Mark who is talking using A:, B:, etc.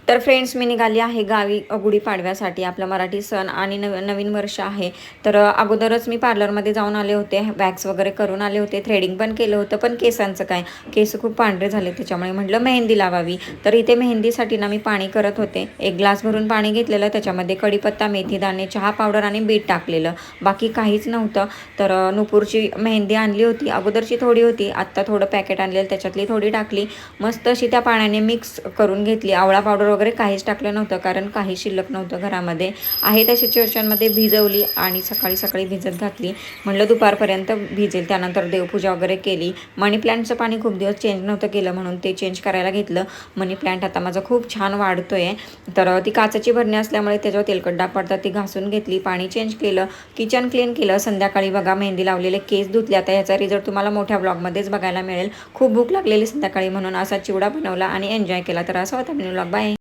A: तर फ्रेंड्स, मी निघाली आहे गावी गुढीपाडव्यासाठी. आपला मराठी सण आणि नवीन वर्ष आहे. तर अगोदरच मी पार्लरमध्ये जाऊन आले होते, वॅक्स वगैरे करून आले होते, थ्रेडिंग पण केलं होतं. पण केसांचं काय, केस खूप पांढरे झाले, त्याच्यामुळे म्हटलं मेहंदी लावावी. तर इथे मेहंदीसाठी ना मी पाणी करत होते. 1 ग्लास भरून पाणी घेतलेलं, त्याच्यामध्ये कढीपत्ता, मेथीदाणे, चहा पावडर आणि बीट टाकलेलं, बाकी काहीच नव्हतं. तर नुपूरची मेहंदी आणली होती, अगोदरची थोडी होती, आत्ता थोडं पॅकेट आणलेलं त्याच्यातली थोडी टाकली. मस्त अशी त्या पाण्याने मिक्स करून घेतली. आवळा पावडर वगैरे काहीच टाकलं नव्हतं, कारण काही शिल्लक नव्हतं घरामध्ये. आहे त्या सिच्युएशनमध्ये भिजवली आणि सकाळी सकाळी भिजत घातली. म्हटलं दुपारपर्यंत भिजेल. त्यानंतर देवपूजा वगैरे केली. मनी प्लॅन्टचं पाणी खूप दिवस चेंज नव्हतं केलं, म्हणून ते चेंज करायला घेतलं. मनी प्लॅन्ट आता माझा खूप छान वाढतोय. तर ती काचेची भरणी असल्यामुळे त्याच्यावर तेलकट डाग पडतात, ती घासून घेतली, पाणी चेंज केलं, किचन क्लीन केलं. संध्याकाळी बघा मेहंदी लावलेले केस धुतले. आता याचा रिझल्ट तुम्हाला मोठ्या ब्लॉगमध्येच बघायला मिळेल. खूप भूक लागलेली संध्याकाळी, म्हणून असा चिवडा बनवला आणि एन्जॉय केला. तर असा होता मिनी ब्लॉग. बाय.